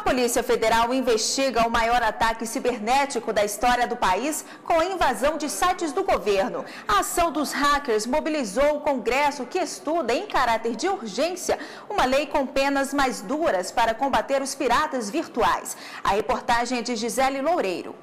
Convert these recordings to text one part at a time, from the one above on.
Polícia Federal investiga o maior ataque cibernético da história do país com a invasão de sites do governo. A ação dos hackers mobilizou o Congresso, que estuda, em caráter de urgência, uma lei com penas mais duras para combater os piratas virtuais. A reportagem é de Gisele Loureiro.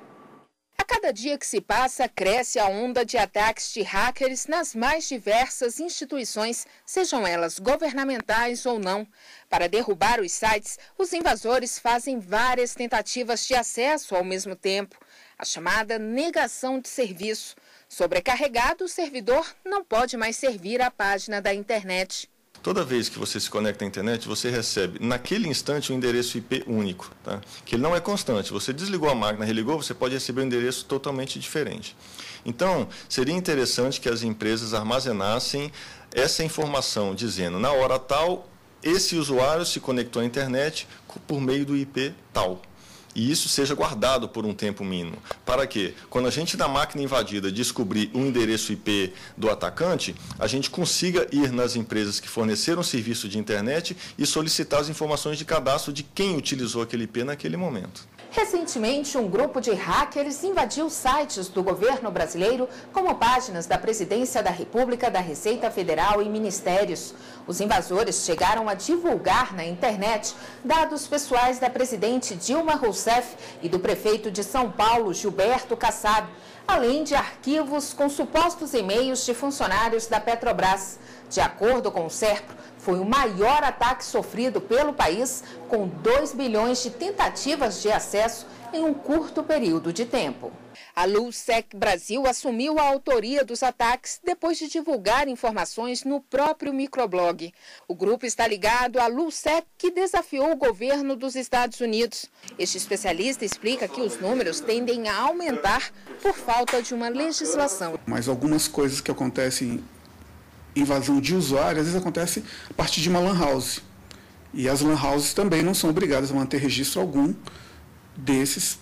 A cada dia que se passa, cresce a onda de ataques de hackers nas mais diversas instituições, sejam elas governamentais ou não. Para derrubar os sites, os invasores fazem várias tentativas de acesso ao mesmo tempo, a chamada negação de serviço. Sobrecarregado, o servidor não pode mais servir a página da internet. Toda vez que você se conecta à internet, você recebe, naquele instante, um endereço IP único, tá? Que ele não é constante. Você desligou a máquina, religou, você pode receber um endereço totalmente diferente. Então, seria interessante que as empresas armazenassem essa informação, dizendo, na hora tal, esse usuário se conectou à internet por meio do IP tal. E isso seja guardado por um tempo mínimo. Para quê? Quando a gente, da máquina invadida, descobrir um endereço IP do atacante, a gente consiga ir nas empresas que forneceram serviço de internet e solicitar as informações de cadastro de quem utilizou aquele IP naquele momento. Recentemente, um grupo de hackers invadiu sites do governo brasileiro, como páginas da Presidência da República, da Receita Federal e ministérios. Os invasores chegaram a divulgar na internet dados pessoais da presidente Dilma Rousseff e do prefeito de São Paulo, Gilberto Kassab, além de arquivos com supostos e-mails de funcionários da Petrobras. De acordo com o SERPRO, foi o maior ataque sofrido pelo país, com 2 bilhões de tentativas de acesso em um curto período de tempo. A LulzSec Brasil assumiu a autoria dos ataques depois de divulgar informações no próprio microblog. O grupo está ligado à LulzSec, que desafiou o governo dos Estados Unidos. Este especialista explica que os números tendem a aumentar por falta de uma legislação. Mas algumas coisas que acontecem, invasão de usuário, às vezes acontece a partir de uma lan house. E as lan houses também não são obrigadas a manter registro algum desses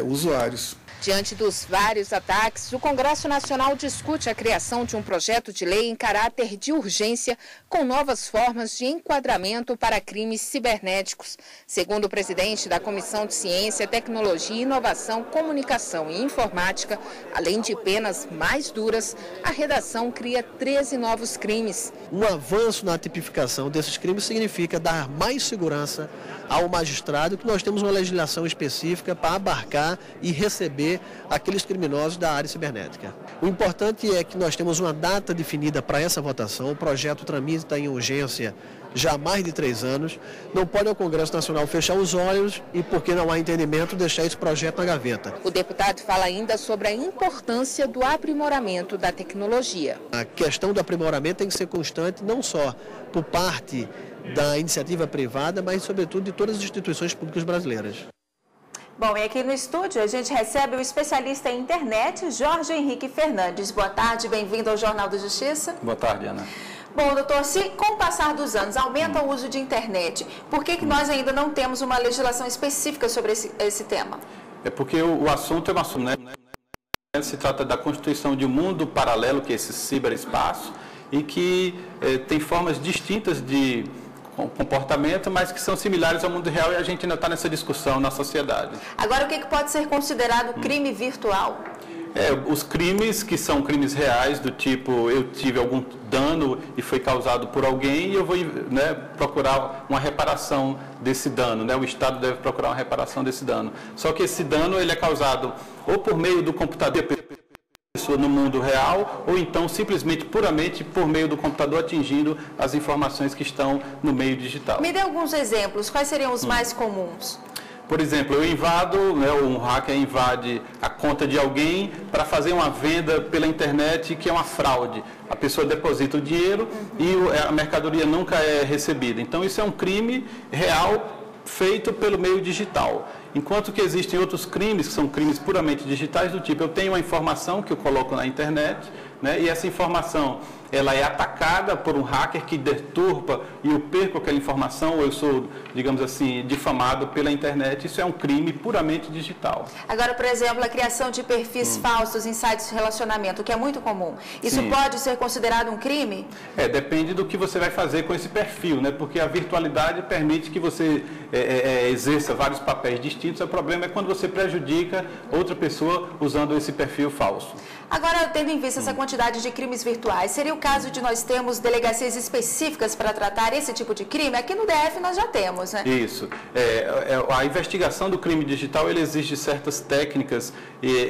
usuários. Diante dos vários ataques, o Congresso Nacional discute a criação de um projeto de lei em caráter de urgência com novas formas de enquadramento para crimes cibernéticos. Segundo o presidente da Comissão de Ciência, Tecnologia, Inovação, Comunicação e Informática, além de penas mais duras, a redação cria 13 novos crimes. Um avanço na tipificação desses crimes significa dar mais segurança ao magistrado, que nós temos uma legislação específica para abarcar e receber aqueles criminosos da área cibernética. O importante é que nós temos uma data definida para essa votação. O projeto tramita em urgência já há mais de 3 anos. Não pode o Congresso Nacional fechar os olhos e, porque não há entendimento, deixar esse projeto na gaveta. O deputado fala ainda sobre a importância do aprimoramento da tecnologia. A questão do aprimoramento tem que ser constante, não só por parte da iniciativa privada, mas, sobretudo, de todas as instituições públicas brasileiras. Bom, e aqui no estúdio a gente recebe o especialista em internet, Jorge Henrique Fernandes. Boa tarde, bem-vindo ao Jornal da Justiça. Boa tarde, Ana. Bom, doutor, se com o passar dos anos aumenta o uso de internet, por que nós ainda não temos uma legislação específica sobre esse tema? É porque o assunto é um assunto, né? Se trata da constituição de um mundo paralelo, que é esse ciberespaço, e que tem formas distintas de comportamento, mas que são similares ao mundo real, e a gente ainda está nessa discussão na sociedade. Agora, o que pode ser considerado crime virtual? Os crimes que são crimes reais, do tipo, eu tive algum dano e foi causado por alguém e eu vou, né, procurar uma reparação desse dano, né? O Estado deve procurar uma reparação desse dano. Só que esse dano ele é causado ou por meio do computador no mundo real, ou então simplesmente, puramente, por meio do computador, atingindo as informações que estão no meio digital. Me dê alguns exemplos, quais seriam os mais comuns? Por exemplo, eu invado, né, um hacker invade a conta de alguém para fazer uma venda pela internet que é uma fraude. A pessoa deposita o dinheiro e a mercadoria nunca é recebida. Então, isso é um crime real feito pelo meio digital. Enquanto que existem outros crimes, que são crimes puramente digitais, do tipo, eu tenho uma informação que eu coloco na internet, né? E essa informação, ela é atacada por um hacker que deturpa e eu perco aquela informação, ou eu sou, digamos assim, difamado pela internet. Isso é um crime puramente digital. Agora, por exemplo, a criação de perfis falsos em sites de relacionamento, que é muito comum. Isso Sim. pode ser considerado um crime? Depende do que você vai fazer com esse perfil, né? Porque a virtualidade permite que você exerça vários papéis distintos. O problema é quando você prejudica outra pessoa usando esse perfil falso. Agora, tendo em vista essa quantidade de crimes virtuais, seria o caso de nós termos delegacias específicas para tratar esse tipo de crime? Aqui no DF nós já temos, né? Isso. A investigação do crime digital, ele exige certas técnicas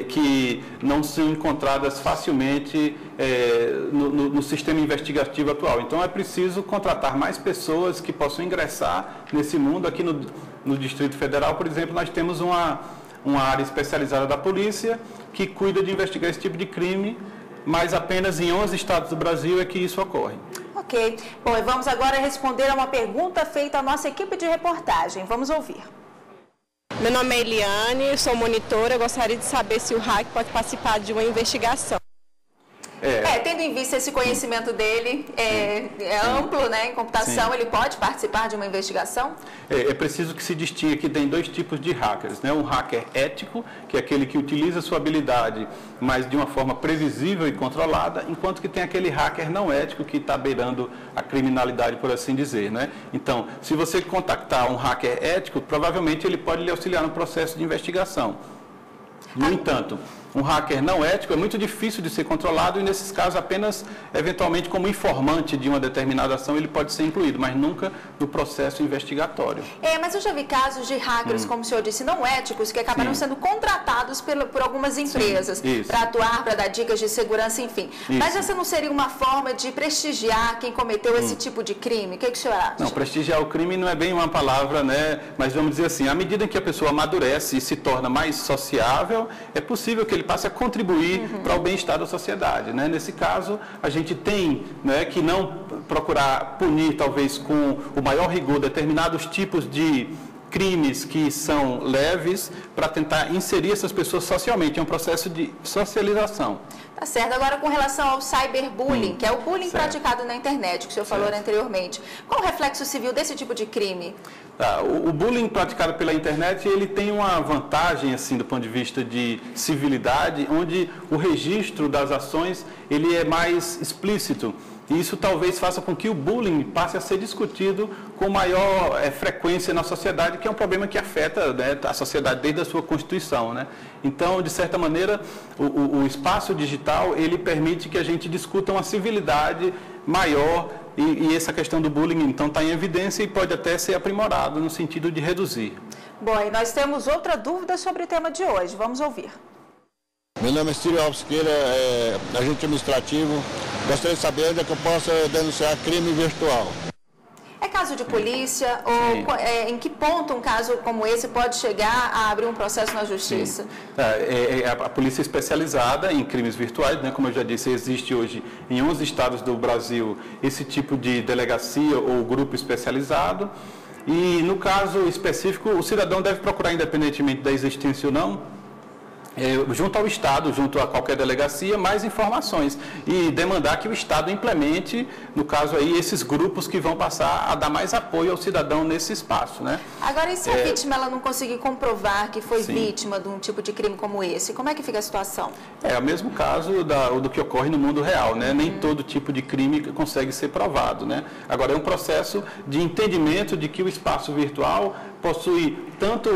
que não são encontradas facilmente no sistema investigativo atual. Então, é preciso contratar mais pessoas que possam ingressar nesse mundo. Aqui no Distrito Federal, por exemplo, nós temos uma área especializada da polícia que cuida de investigar esse tipo de crime, mas apenas em 11 estados do Brasil é que isso ocorre. Ok. Bom, e vamos agora responder a uma pergunta feita à nossa equipe de reportagem. Vamos ouvir. Meu nome é Eliane, sou monitora. Eu gostaria de saber se o hack pode participar de uma investigação. Tendo em vista esse conhecimento dele, amplo, né, em computação, Sim. ele pode participar de uma investigação? É preciso que se distinga que tem dois tipos de hackers, né? Um hacker ético, que é aquele que utiliza sua habilidade, mas de uma forma previsível e controlada, enquanto que tem aquele hacker não ético que está beirando a criminalidade, por assim dizer, né? Então, se você contactar um hacker ético, provavelmente ele pode lhe auxiliar no processo de investigação. No entanto, um hacker não ético é muito difícil de ser controlado e, nesses casos, apenas, eventualmente, como informante de uma determinada ação, ele pode ser incluído, mas nunca no processo investigatório. Mas eu já vi casos de hackers, como o senhor disse, não éticos, que acabaram sendo contratados por algumas empresas para atuar, para dar dicas de segurança, enfim. Mas essa não seria uma forma de prestigiar quem cometeu esse tipo de crime? O que o senhor acha? Não, prestigiar o crime não é bem uma palavra, né? Mas vamos dizer assim, à medida que a pessoa amadurece e se torna mais sociável, é possível que ele passe a contribuir para o bem-estar da sociedade, né? Nesse caso, a gente tem, né, que não procurar punir, talvez, com o maior rigor determinados tipos de crimes que são leves para tentar inserir essas pessoas socialmente. É um processo de socialização. Tá certo. Agora, com relação ao cyberbullying, que é o bullying praticado na internet, que o senhor falou anteriormente, qual o reflexo civil desse tipo de crime? O bullying praticado pela internet, ele tem uma vantagem, assim, do ponto de vista de civilidade, onde o registro das ações, ele é mais explícito. E isso talvez faça com que o bullying passe a ser discutido com maior frequência na sociedade, que é um problema que afeta, né, a sociedade desde a sua constituição, né? Então, de certa maneira, o espaço digital, ele permite que a gente discuta uma civilidade maior e essa questão do bullying, então, está em evidência e pode até ser aprimorado no sentido de reduzir. Bom, e nós temos outra dúvida sobre o tema de hoje. Vamos ouvir. Meu nome é Círio Alves Siqueira, agente administrativo. Gostaria de saber onde é que eu posso denunciar crime virtual. É caso de polícia ou em que ponto um caso como esse pode chegar a abrir um processo na justiça? A polícia especializada em crimes virtuais, né, como eu já disse, existe hoje em 11 estados do Brasil esse tipo de delegacia ou grupo especializado. E no caso específico, o cidadão deve procurar, independentemente da existência ou não, junto ao Estado, junto a qualquer delegacia, mais informações e demandar que o Estado implemente, no caso aí, esses grupos que vão passar a dar mais apoio ao cidadão nesse espaço, né? Agora, e se a vítima ela não conseguir comprovar que foi vítima de um tipo de crime como esse, como é que fica a situação? É o mesmo caso do que ocorre no mundo real, né? Nem todo tipo de crime consegue ser provado, né? Agora, é um processo de entendimento de que o espaço virtual possui tanto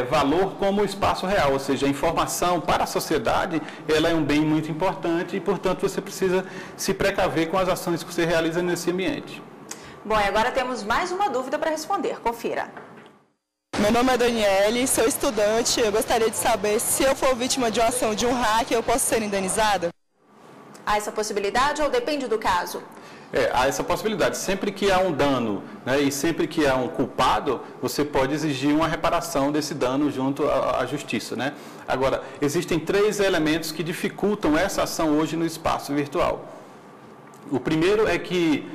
valor como o espaço real, ou seja, a informação para a sociedade, ela é um bem muito importante e, portanto, você precisa se precaver com as ações que você realiza nesse ambiente. Bom, e agora temos mais uma dúvida para responder. Confira. Meu nome é Daniele, sou estudante. Eu gostaria de saber se eu for vítima de uma ação de um hack, eu posso ser indenizada? Há essa possibilidade ou depende do caso? Há essa possibilidade. Sempre que há um dano, né, e sempre que há um culpado, você pode exigir uma reparação desse dano junto à justiça, né? Agora, existem 3 elementos que dificultam essa ação hoje no espaço virtual. O primeiro é que,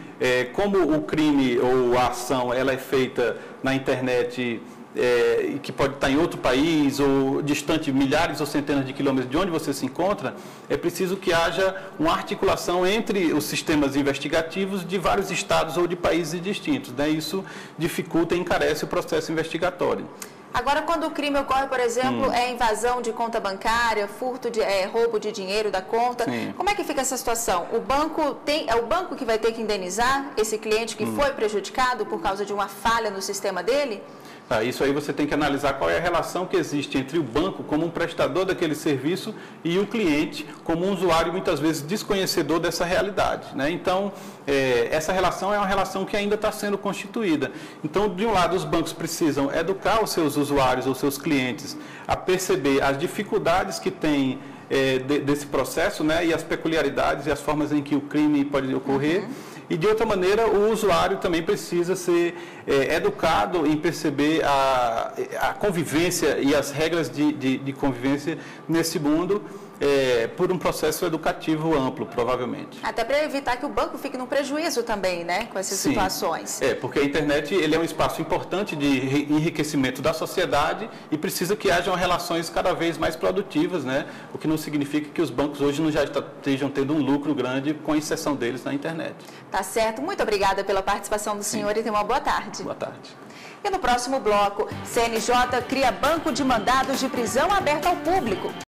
como o crime ou a ação ela é feita na internet que pode estar em outro país ou distante milhares ou centenas de quilômetros de onde você se encontra, é preciso que haja uma articulação entre os sistemas investigativos de vários estados ou de países distintos, né? Isso dificulta e encarece o processo investigatório. Agora, quando o crime ocorre, por exemplo, invasão de conta bancária, furto de roubo de dinheiro da conta, como é que fica essa situação? É o banco que vai ter que indenizar esse cliente que foi prejudicado por causa de uma falha no sistema dele? Isso aí você tem que analisar qual é a relação que existe entre o banco como um prestador daquele serviço e o cliente como um usuário muitas vezes desconhecedor dessa realidade, né? Então, essa relação é uma relação que ainda está sendo constituída. Então, de um lado, os bancos precisam educar os seus usuários ou seus clientes a perceber as dificuldades que tem desse processo, né? E as peculiaridades e as formas em que o crime pode ocorrer. E, de outra maneira, o usuário também precisa ser educado em perceber a convivência e as regras de convivência nesse mundo por um processo educativo amplo, provavelmente. Até para evitar que o banco fique num prejuízo também, né, com essas situações. Porque a internet ele é um espaço importante de enriquecimento da sociedade e precisa que hajam relações cada vez mais produtivas, né? O que não significa que os bancos hoje não já estejam tendo um lucro grande com a inserção deles na internet. Tá certo. Muito obrigada pela participação do senhor e tenha uma boa tarde. Boa tarde. E no próximo bloco, CNJ cria banco de mandados de prisão aberto ao público.